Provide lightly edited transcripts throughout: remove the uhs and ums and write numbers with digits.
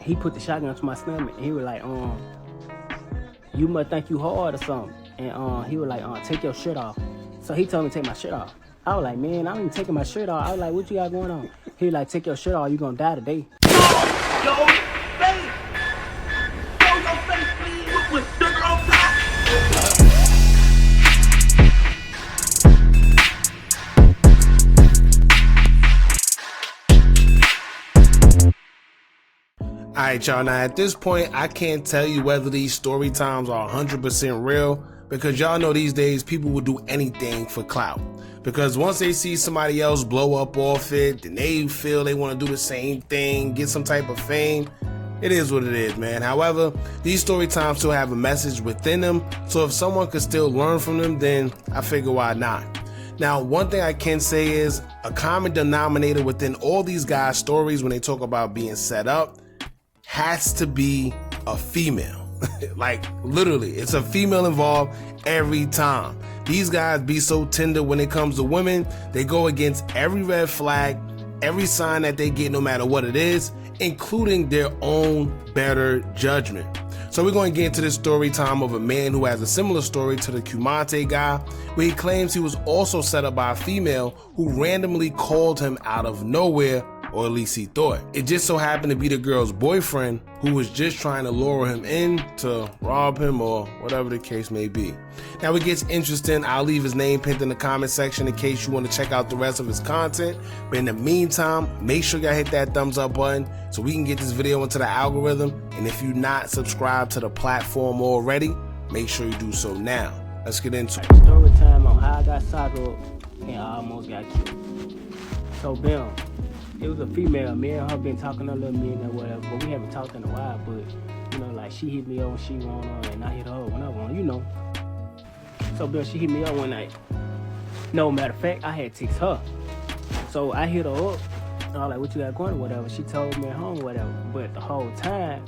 he put the shotgun to my stomach, and he was like, you must think you hard or something. And he was like, take your shirt off. So he told me to take my shirt off. I was like, man, I ain't taking my shirt off. I was like, what you got going on? He was like, take your shirt off, you gonna die today. Yo, face! Show your face, please, with sugar on top! Alright, y'all, now at this point, I can't tell you whether these story times are 100% real, because y'all know these days people will do anything for clout. Because once they see somebody else blow up off it, then they feel they want to do the same thing, get some type of fame. It is what it is, man. However, these story times still have a message within them, so if someone could still learn from them, then I figure why not. Now, one thing I can say is a common denominator within all these guys' stories when they talk about being set up has to be a female. Like, literally, it's a female involved every time. These guys be so tender when it comes to women. They go against every red flag, every sign that they get, no matter what it is, including their own better judgment. So we're going to get into this story time of a man who has a similar story to the Cumante guy, where he claims he was also set up by a female who randomly called him out of nowhere, or at least he thought. It just so happened to be the girl's boyfriend who was just trying to lure him in to rob him or whatever the case may be. Now it gets interesting. I'll leave his name pinned in the comment section in case you want to check out the rest of his content. But in the meantime, make sure y'all hit that thumbs up button so we can get this video into the algorithm. And if you're not subscribed to the platform already, make sure you do so now. Let's get into it. Story time on how I got shot up and I almost got killed. So, bam. It was a female. Me and her been talking a little minute or whatever, but we haven't talked in a while. But, you know, like, she hit me up when she wanted, and I hit her up when I wanted, you know. So, Bill, she hit me up one night. No, matter of fact, I had text her. So, I hit her up. I was like, what you got going or whatever. She told me at home or whatever. But the whole time,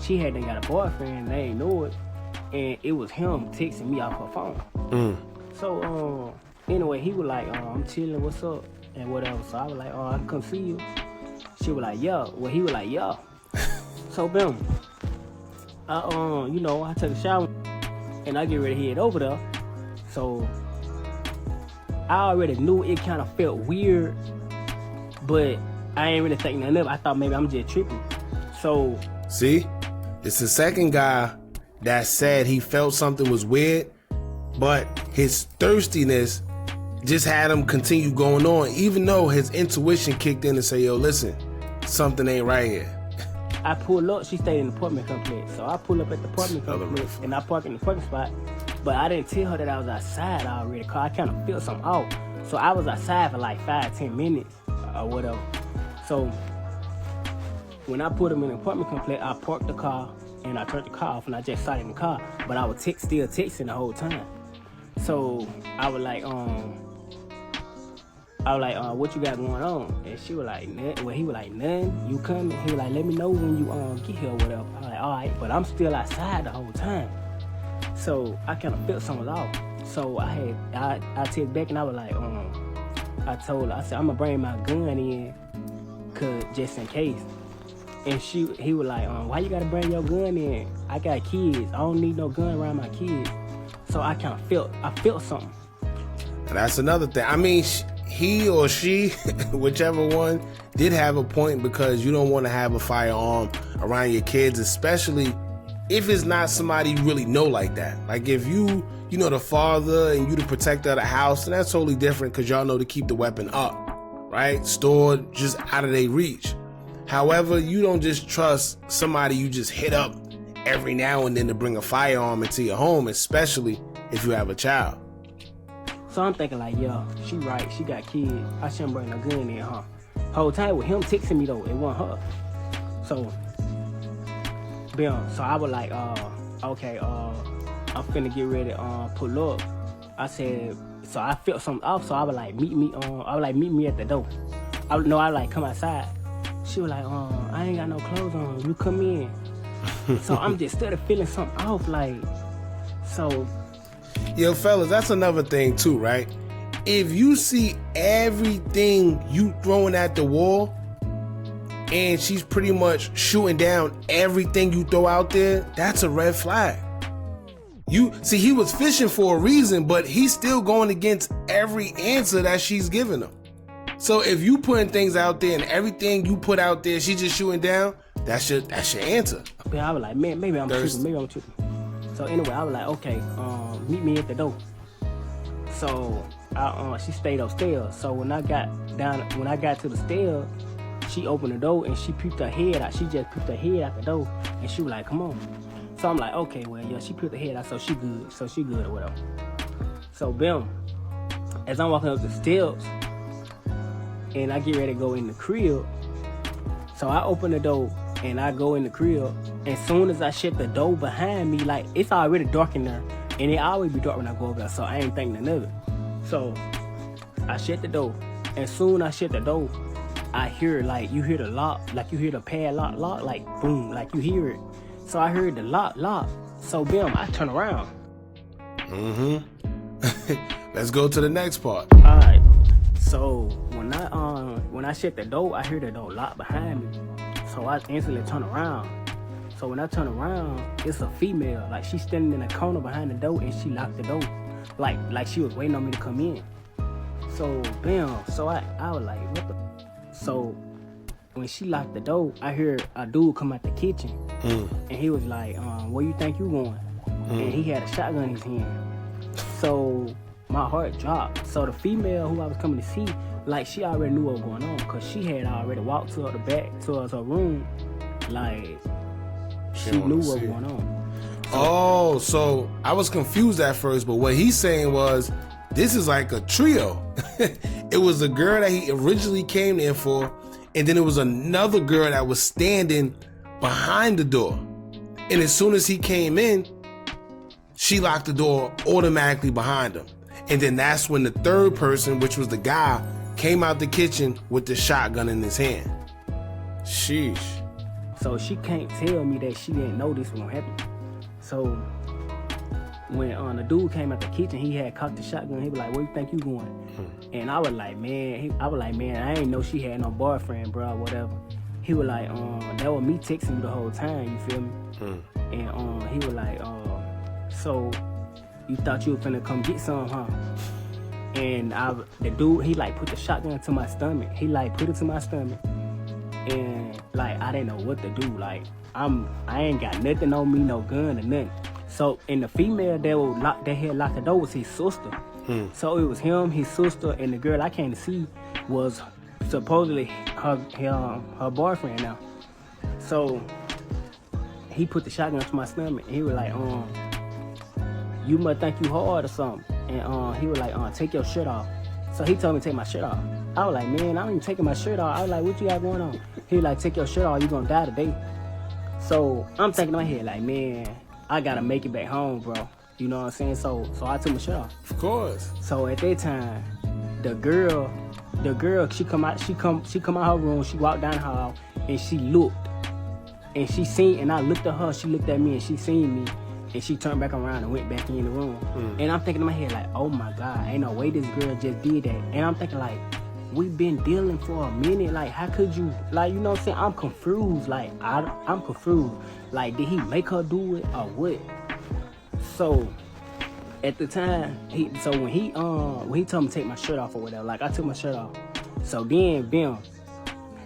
she hadn't got a boyfriend, and they ain't know it. And it was him texting me off her phone. So, anyway, he was like, I'm chilling, what's up? And whatever. So I was like, I can come see you. She was like, yeah. Well, he was like, yeah. So boom. You know, I took a shower and I get ready to head over there. So I already knew it kind of felt weird, but I ain't really thinking nothing of it. I thought maybe I'm just tripping. So see, it's the second guy that said he felt something was weird, but his thirstiness just had him continue going on, even though his intuition kicked in and said, yo, listen, something ain't right here. I pull up, she stayed in the apartment complex. So I pull up at the apartment complex and I park in the parking spot. But I didn't tell her that I was outside already, cause I kind of felt something off. So I was outside for like 5-10 minutes or whatever. So when I put him in the apartment complex, I parked the car and I turned the car off and I just sat in the car. But I was still texting the whole time. So I was like, what you got going on? And she was like, nothing. Well, he was like, nothing. You coming? He was like, let me know when you get here or whatever. I was like, all right, but I'm still outside the whole time. So I kind of felt something off. So I texted back and I was like, I told her, I said, I'm gonna bring my gun in, cause just in case. And he was like, why you gotta bring your gun in? I got kids. I don't need no gun around my kids. So I kind of felt something. And that's another thing. I mean, he or she, whichever one, did have a point, because you don't want to have a firearm around your kids, especially if it's not somebody you really know like that. Like if you know the father and you the protector of the house, and that's totally different because y'all know to keep the weapon up, right? Stored just out of their reach. However, you don't just trust somebody you just hit up every now and then to bring a firearm into your home, especially if you have a child. So I'm thinking like, yeah, she right, she got kids. I shouldn't bring a gun in, huh? Whole time with him texting me though, it wasn't her. So, I was like, okay, I'm finna get ready to pull up. I said, so I felt something off, so I was like, meet me at the door. I was like, come outside. She was like, I ain't got no clothes on, you come in. So I'm just still feeling something off, like, so. Yo, fellas, that's another thing too, right? If you see everything you throwing at the wall, and she's pretty much shooting down everything you throw out there, that's a red flag. You see, he was fishing for a reason, but he's still going against every answer that she's giving him. So if you putting things out there and everything you put out there, she just shooting down, that's your answer. Yeah, I was like, man, maybe I'm tripping. So anyway, I was like, okay, meet me at the door. So she stayed upstairs. So when I got to the stairs, she opened the door and she peeped her head out. She just peeped her head out the door and she was like, come on. So I'm like, okay, well, yeah, she peeped her head out, so she good or whatever. So boom, as I'm walking up the steps and I get ready to go in the crib, so I open the door and I go in the crib. As soon as I shut the door behind me, like, it's already dark in there, and it always be dark when I go over there, so I ain't thinking of it. So I shut the door. As soon as I shut the door, I hear, like, you hear the lock, like you hear the padlock lock, like boom, like you hear it. So I heard the lock. So boom, I turn around. Let's go to the next part. All right. So when I shut the door, I hear the door lock behind me. So I instantly turn around. So when I turn around, it's a female. Like, she's standing in a corner behind the door and she locked the door. Like she was waiting on me to come in. So bam. So I was like, what the? So when she locked the door, I heard a dude come out the kitchen. And he was like, where you think you going? And he had a shotgun in his hand. So my heart dropped. So the female who I was coming to see, like, she already knew what was going on, because she had already walked to the back towards her room. Like, she knew what was going on. So I was confused at first, but what he's saying was, this is like a trio. It was the girl that he originally came in for, and then it was another girl that was standing behind the door. And as soon as he came in, she locked the door automatically behind him. And then that's when the third person, which was the guy, came out the kitchen with the shotgun in his hand. Sheesh. So she can't tell me that she didn't know this was gonna happen. So when the dude came out the kitchen, he had cocked the shotgun. He was like, where you think you going? And I was like, man, I ain't know she had no boyfriend, bro, whatever. He was like, that was me texting you the whole time, you feel me? And he was like, so you thought you were finna come get some, huh? And the dude, he like put the shotgun to my stomach. He like put it to my stomach. And like, I didn't know what to do. Like, I ain't got nothing on me, no gun or nothing. So, and the female that had locked the door was his sister. So it was him, his sister, and the girl I came to see was supposedly her boyfriend now. So he put the shotgun to my stomach and he was like, you must think you hard or something. And he was like, take your shirt off. So he told me to take my shirt off. I was like, man, I ain't even taking my shirt off. I was like, what you got going on? He was like, take your shirt off, you gonna die today. So I'm thinking in my head like, man, I gotta make it back home, bro. You know what I'm saying? So I took my shirt off. Of course. So at that time, the girl, she come out her room, she walked down the hall, and she looked. And she seen, and I looked at her, she looked at me, and she seen me, and she turned back around and went back in the room. And I'm thinking in my head like, oh my God, ain't no way this girl just did that. And I'm thinking like, we've been dealing for a minute, like, how could you, like, you know what I'm saying? I'm confused, like, I'm confused. Like, did he make her do it or what? So at the time, when he told me to take my shirt off or whatever, like, I took my shirt off. So then, bam,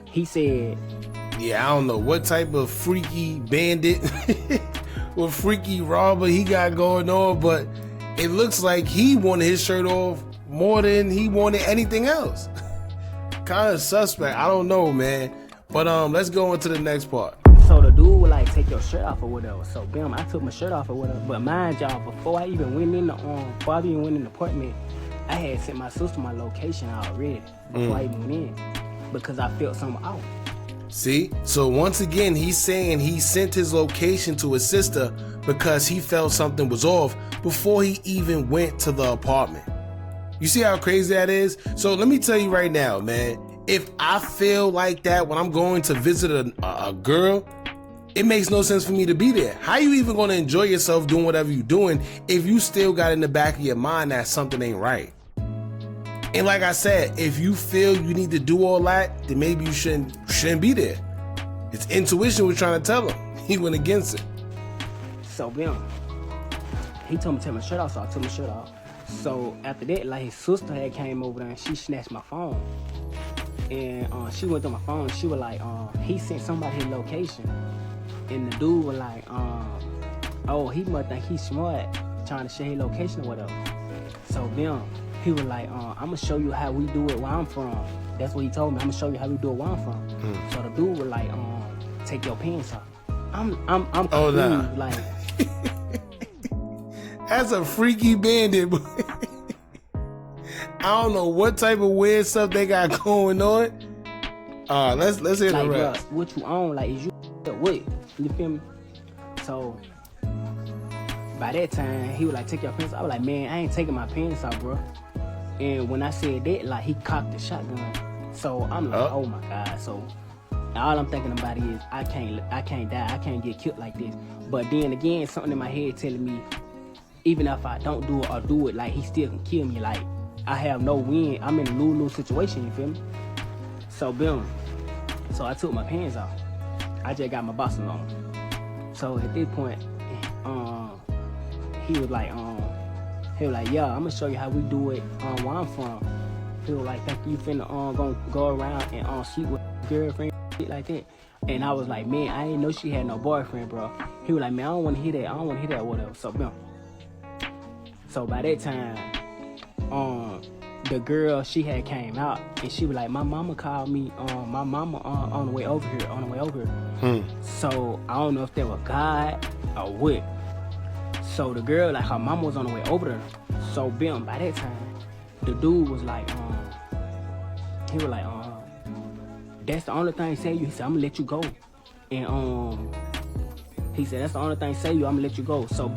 he said, yeah, I don't know what type of freaky bandit or freaky robber he got going on, but it looks like he wanted his shirt off more than he wanted anything else. Kind of suspect. I don't know, man. But let's go into the next part. So the dude would like take your shirt off or whatever. So bam, I took my shirt off or whatever. But mind y'all, before I even went in the apartment, I had sent my sister my location already before I even went in, because I felt something out. See? So once again, he's saying he sent his location to his sister because he felt something was off before he even went to the apartment. You see how crazy that is? So let me tell you right now, man, if I feel like that when I'm going to visit a girl, it makes no sense for me to be there. How you even going to enjoy yourself doing whatever you're doing if you still got in the back of your mind that something ain't right? And like I said, if you feel you need to do all that, then maybe you shouldn't be there. His intuition was trying to tell him. He went against it. So he told me to take my shirt off, so I took my shirt off. So after that, like, his sister had came over there and she snatched my phone. And she went through my phone. She was like, he sent somebody his location. And the dude was like, oh, he must think he's smart, trying to share his location or whatever. So he was like, I'm gonna show you how we do it where I'm from. That's what he told me. I'm gonna show you how we do it where I'm from. So the dude was like, take your pants off. I'm confused. Oh, nah. Like, that's a freaky bandit. I don't know what type of weird stuff they got going on. Let's hear like, the rest. Bruh, what you own? Like, is you what? You feel me? So by that time, he was like, take your pants off. I was like, man, I ain't taking my pants off, bro. And when I said that, like, he cocked the shotgun. So I'm like, oh my God. So all I'm thinking about is I can't die. I can't get killed like this. But then again, something in my head telling me, even if I don't do it or do it, like, he still can kill me. Like, I have no win. I'm in a lose-lose situation, you feel me? So so I took my pants off. I just got my boxers on. So at this point, he was like, yeah, I'm gonna show you how we do it where I'm from. He was like, think you finna gonna go around and sleep with a girlfriend, shit like that. And I was like, man, I didn't know she had no boyfriend, bro. He was like, man, I don't wanna hear that, whatever. So by that time, the girl, she had came out and she was like, my mama called me, my mama on the way over here. So I don't know if that was God or what. So the girl, like, her mama was on the way over there. So by that time, the dude was like, he was like, that's the only thing he said you. He said, I'm gonna let you go. And he said, that's the only thing he said you, I'm gonna let you go. So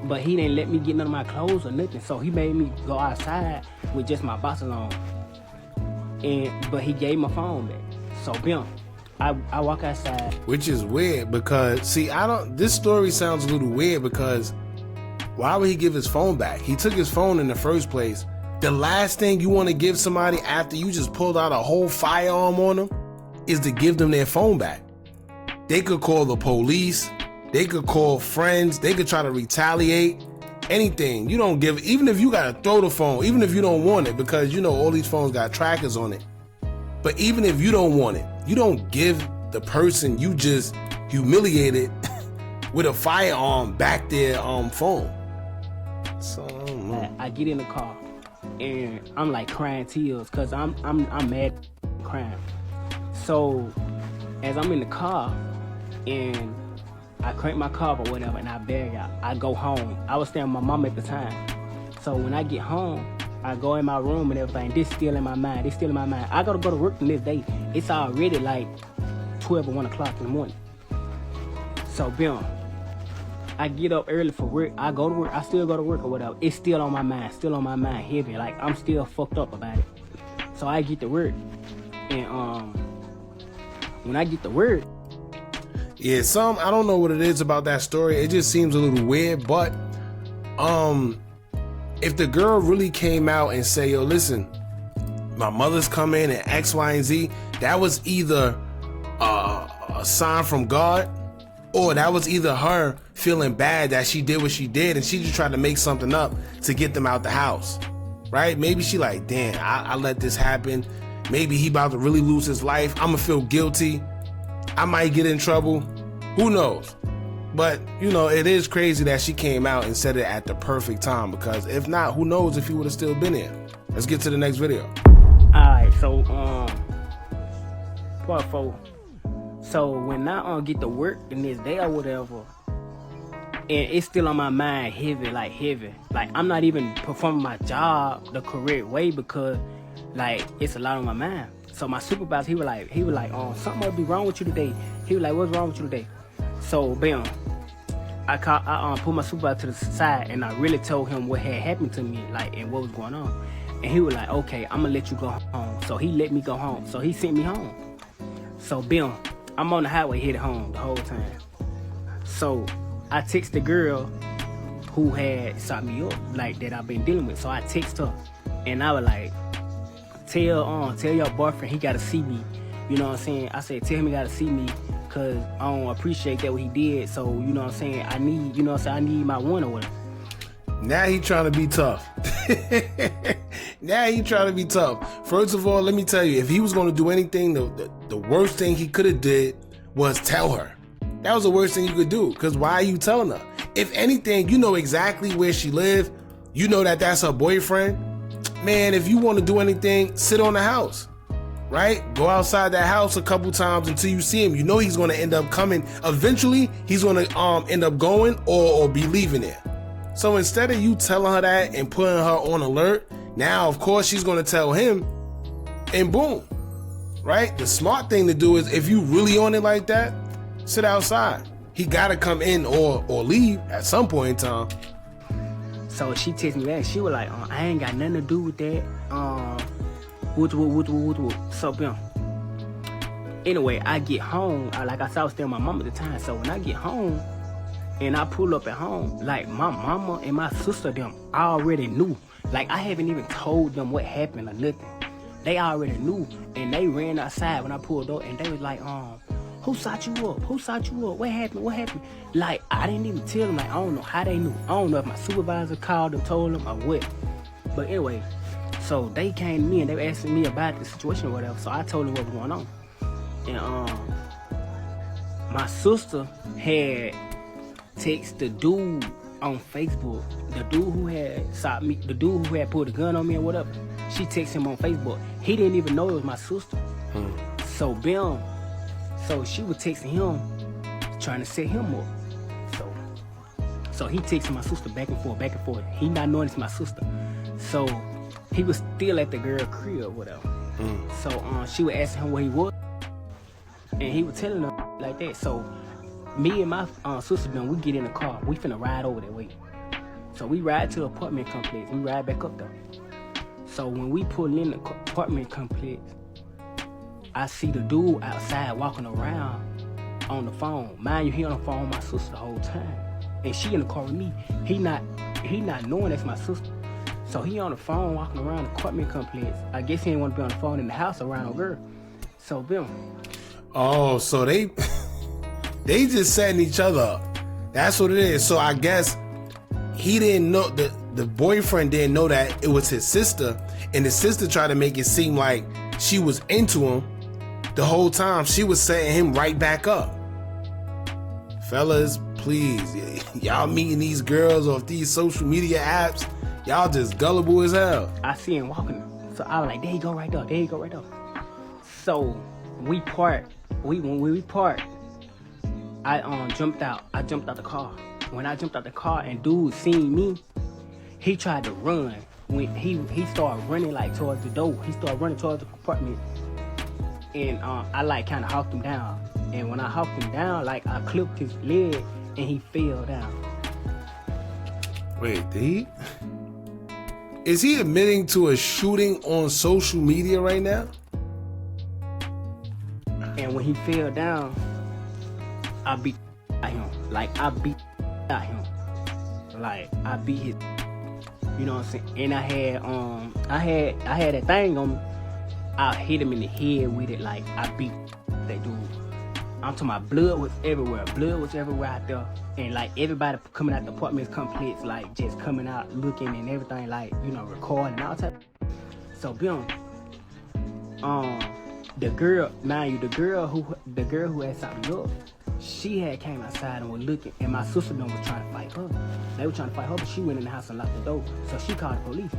but he didn't let me get none of my clothes or nothing. So he made me go outside with just my boxers on. But he gave my phone back. So I walk outside. Which is weird because, see, this story sounds a little weird because why would he give his phone back? He took his phone in the first place. The last thing you want to give somebody after you just pulled out a whole firearm on them is to give them their phone back. They could call the police. They could call friends. They could try to retaliate. Anything. You don't give, even if you gotta throw the phone, even if you don't want it, because you know all these phones got trackers on it. But even if you don't want it, you don't give the person you just humiliated with a firearm back their phone. So I don't know. I get in the car and I'm like crying tears because I'm mad crying. So as I'm in the car and I crank my car or whatever and I bag out, I go home. I was staying with my mom at the time. So when I get home, I go in my room and everything. This still in my mind. I gotta go to work the next day. It's already like 12 or 1 o'clock in the morning. So I get up early for work. I go to work. I still go to work or whatever. It's still on my mind. Heavy. Like, I'm still fucked up about it. So I get to work. And when I get to work, yeah, I don't know what it is about that story. It just seems a little weird, but if the girl really came out and say, yo, listen, my mother's coming and X, Y, and Z, that was either a sign from God, or that was either her feeling bad that she did what she did and she just tried to make something up to get them out the house, right? Maybe she like, damn, I let this happen. Maybe he about to really lose his life. I'm gonna feel guilty. I might get in trouble. Who knows? But, you know, it is crazy that she came out and said it at the perfect time, because if not, who knows if he would have still been here. Let's get to the next video. Alright, so part 4. So when I get to work the next day or whatever, and it's still on my mind heavy. Like, I'm not even performing my job the correct way because, like, it's a lot on my mind. So my supervisor, he was like, something must be wrong with you today. He was like, what's wrong with you today? So I put my supervisor to the side and I really told him what had happened to me, like, and what was going on. And he was like, okay, I'm gonna let you go home. So he let me go home. So he sent me home. So I'm on the highway headed home the whole time. So I text the girl who had shot me up, like, that I've been dealing with. So I text her and I was like, tell your boyfriend he gotta see me You know what I'm saying? I said, tell him he gotta see me, cause I don't appreciate that what he did. So, you know what I'm saying? I need, you know what I'm saying? I need my one or whatever. Now he trying to be tough. Now he trying to be tough. First of all, let me tell you, if he was going to do anything, the worst thing he could have did was tell her. That was the worst thing you could do, because why are you telling her? If anything, you know exactly where she live. You know that that's her boyfriend. Man, if you want to do anything, sit on the house, right? Go outside that house a couple times until you see him. You know he's going to end up coming. Eventually, he's going to end up going or be leaving there. So instead of you telling her that and putting her on alert, now of course she's going to tell him, and boom, right? The smart thing to do is, if you really on it like that, sit outside. He got to come in or leave at some point in time. So she texted me back. She was like, I ain't got nothing to do with that. So, anyway, I get home. Like I said, I was staying with my mom at the time. So when I get home and I pull up at home, like my mama and my sister, them already knew. Like I haven't even told them what happened or nothing. They already knew. And they ran outside when I pulled up, and they was like, who shot you up? Who shot you up? What happened? What happened? Like, I didn't even tell them. Like, I don't know how they knew. I don't know if my supervisor called them, told them, or what. But anyway, so they came to me and they were asking me about the situation or whatever. So I told them what was going on. And my sister had texted the dude on Facebook. The dude who had shot me, the dude who had put a gun on me or whatever. She texted him on Facebook. He didn't even know it was my sister. So she was texting him, trying to set him up. So he texting my sister back and forth. He not knowing it's my sister. So he was still at the girl crib or whatever. So she was asking him where he was, and he was telling her like that. So me and my sister, we get in the car. We finna ride over that way. So we ride to the apartment complex. We ride back up there. So when we pull in the apartment complex, I see the dude outside walking around on the phone. Mind you, he on the phone with my sister the whole time. And she in the car with me. He not knowing that's my sister. So he on the phone walking around the apartment complex. I guess he didn't want to be on the phone in the house around no girl. So boom. Oh, so they just setting each other up. That's what it is. So I guess he didn't know, the boyfriend didn't know that it was his sister, and his sister tried to make it seem like she was into him. The whole time she was setting him right back up. Fellas, please, y'all meeting these girls off these social media apps, y'all just gullible as hell. I see him walking, so I was like, there you go right there, So we part. When we part, I jumped out the car. When I jumped out the car and dude seen me, he tried to run. When he started running like towards the door, he started running towards the apartment. And I like kind of hawked him down. And when I hawked him down, like I clipped his leg and he fell down. Wait, is he admitting to a shooting on social media right now? And when he fell down, I beat him. Like I beat him. Like I beat his. You know what I'm saying? And I had that thing on me. I hit him in the head with it. Like I beat that dude. I'm talking about blood was everywhere. Blood was everywhere out there. And like everybody coming out the apartment complex, like just coming out looking and everything, like, you know, recording and all type. So boom. The girl who had something up, she had came outside and was looking, and my sister was trying to fight her. They were trying to fight her, but she went in the house and locked the door. So she called the police.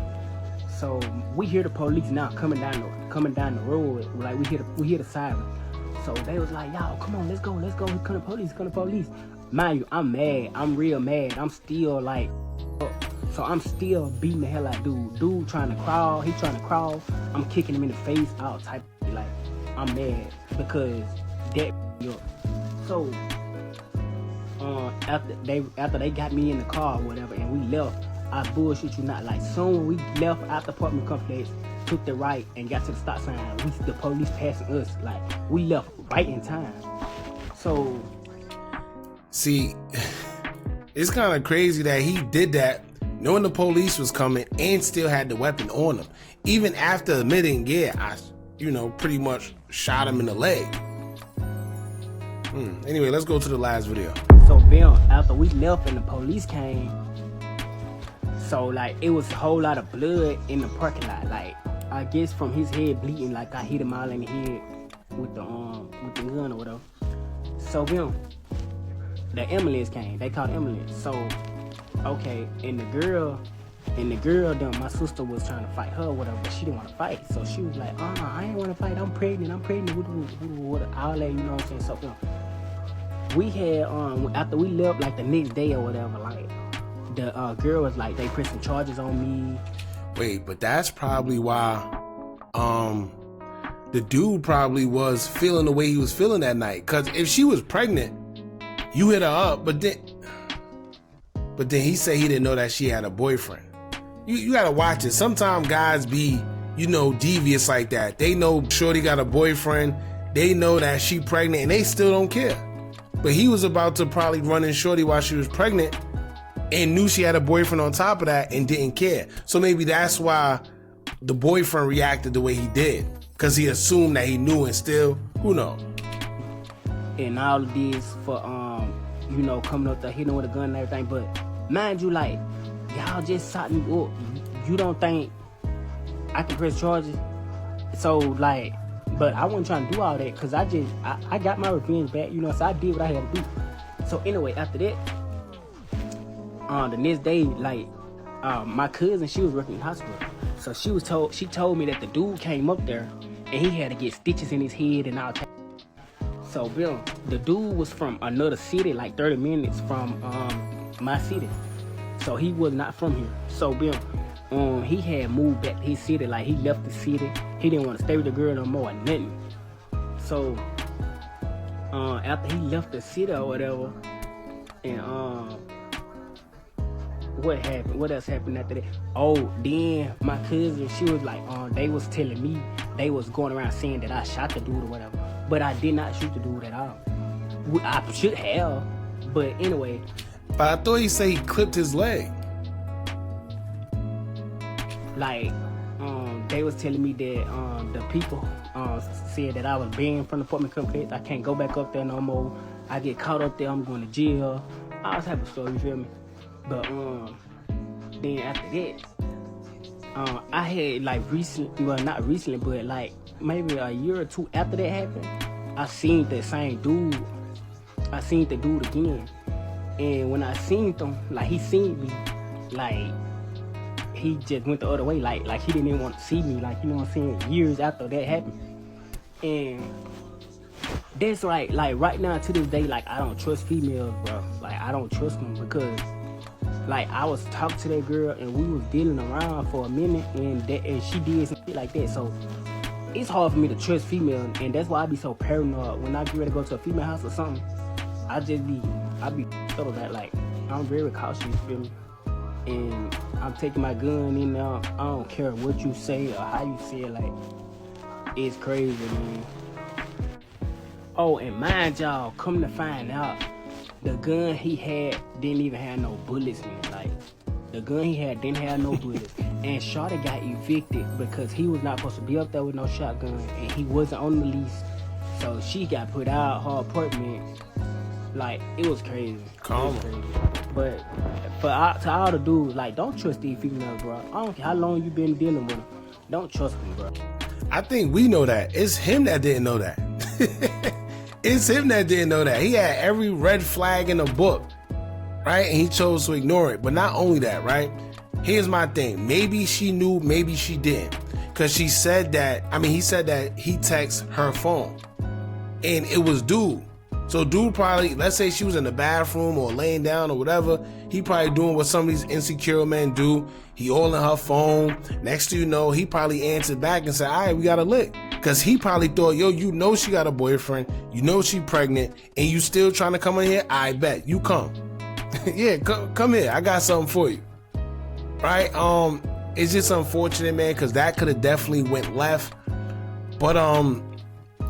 So we hear the police now coming down the road. Like we hear the siren. So they was like, y'all, come on, let's go. Here come the police. Mind you, I'm mad. I'm real mad. I'm still like, so I'm still beating the hell out of dude. Dude trying to crawl. He trying to crawl. I'm kicking him in the face. All type of like, I'm mad because that up. So after they got me in the car or whatever and we left, I bullshit you not, like soon when we left out the apartment complex, took the right and got to the stop sign, the police passing us, like we left right in time. So see, it's kind of crazy that he did that knowing the police was coming and still had the weapon on him, even after admitting, yeah, I pretty much shot him in the leg. Anyway, let's go to the last video. So Bill, after we left and the police came, so like it was a whole lot of blood in the parking lot. Like I guess from his head bleeding, like I hit him all in the head with the gun or whatever. So Bill, the ambulance came. They called the ambulance. So okay, and the girl, then my sister was trying to fight her or whatever, but she didn't want to fight. So she was like, I ain't want to fight. I'm pregnant. All that, you know what I'm saying? So we had after we left, like the next day or whatever, like the girl was like, they pressing charges on me. Wait, but that's probably why the dude probably was feeling the way he was feeling that night. Cause if she was pregnant, you hit her up, but then he said he didn't know that she had a boyfriend. You gotta watch it. Sometimes guys be, devious like that. They know shorty got a boyfriend. They know that she pregnant and they still don't care. But he was about to probably run in shorty while she was pregnant and knew she had a boyfriend on top of that and didn't care. So maybe that's why the boyfriend reacted the way he did. Cause he assumed that he knew and still, who knows? And all of this for, coming up there hitting with a gun and everything. But mind you, like, y'all just shot me up. You don't think I can press charges? So, like, but I wasn't trying to do all that because I got my revenge back, so I did what I had to do. So, anyway, after that, the next day, like, my cousin, she was working in the hospital. So, she told me that the dude came up there and he had to get stitches in his head and all that. So, Bill, the dude was from another city, like 30 minutes from my city. So he was not from here. So Bill, he had moved back to his city. Like he left the city. He didn't want to stay with the girl no more or nothing. So after he left the city or whatever, and what happened? What else happened after that? Oh, then my cousin, she was like, they was telling me they was going around saying that I shot the dude or whatever, but I did not shoot the dude at all. I should have, but anyway. But I thought he said he clipped his leg. Like, they was telling me that the people said that I was banned from the apartment complex. I can't go back up there no more. I get caught up there, I'm going to jail. All type of stuff, you feel me? But then after that, I had like not recently, but like maybe a year or two after that happened, I seen the same dude. I seen the dude again. And when I seen him, like he seen me, like he just went the other way, like he didn't even want to see me, like, you know what I'm saying, years after that happened. And that's like right now to this day, like I don't trust females, bro. Like I don't trust them because like I was talking to that girl and we was dealing around for a minute and she did some shit like that. So it's hard for me to trust females, and that's why I be so paranoid when I get ready to go to a female house or something. I be settled that, like, I'm very cautious, you feel me? And I'm taking my gun in there. I don't care what you say or how you say it, like, it's crazy, man. Oh, and mind y'all, come to find out, the gun he had didn't even have no bullets in it. Like, the gun he had didn't have no bullets. And Shawty got evicted because he was not supposed to be up there with no shotgun and he wasn't on the lease. So she got put out her apartment. Like, it was crazy. Calm. But to all the dudes, like, don't trust these females, bro. I don't care how long you been dealing with them. Don't trust them, bro. I think we know that. It's him that didn't know that. It's him that didn't know that. He had every red flag in the book, right? And he chose to ignore it. But not only that, right? Here's my thing. Maybe she knew, maybe she didn't. Because he said that he texted her phone. And it was dude. So dude probably, let's say she was in the bathroom or laying down or whatever, he probably doing what some of these insecure men do. He holding her phone. Next thing you know, he probably answered back and said, all right, we got a lick. Because he probably thought, yo, you know she got a boyfriend, you know she pregnant, and you still trying to come in here? I bet. You come. Yeah, come here. I got something for you. Right? It's just unfortunate, man, because that could have definitely went left. But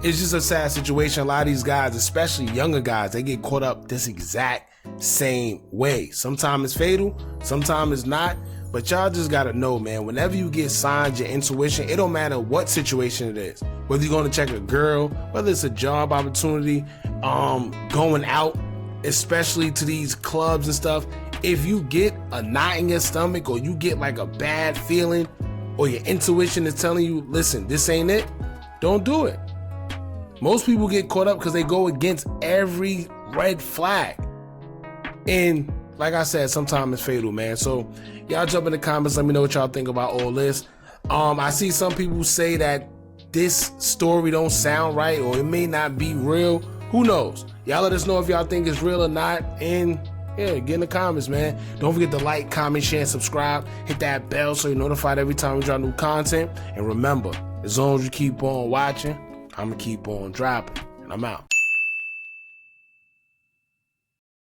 it's just a sad situation. A lot of these guys, especially younger guys, they get caught up this exact same way. Sometimes it's fatal, sometimes it's not. But y'all just gotta know, man, whenever you get signs, your intuition, it don't matter what situation it is. Whether you're gonna check a girl, whether it's a job opportunity, going out, especially to these clubs and stuff. If you get a knot in your stomach or you get like a bad feeling or your intuition is telling you, listen, this ain't it, don't do it. Most people get caught up because they go against every red flag. And like I said, sometimes it's fatal, man. So y'all jump in the comments, let me know what y'all think about all this. I see some people say that this story don't sound right or it may not be real. Who knows? Y'all let us know if y'all think it's real or not. And yeah, get in the comments, man. Don't forget to like, comment, share, and subscribe. Hit that bell so you're notified every time we drop new content. And remember, as long as you keep on watching, I'm going to keep on dropping. And I'm out.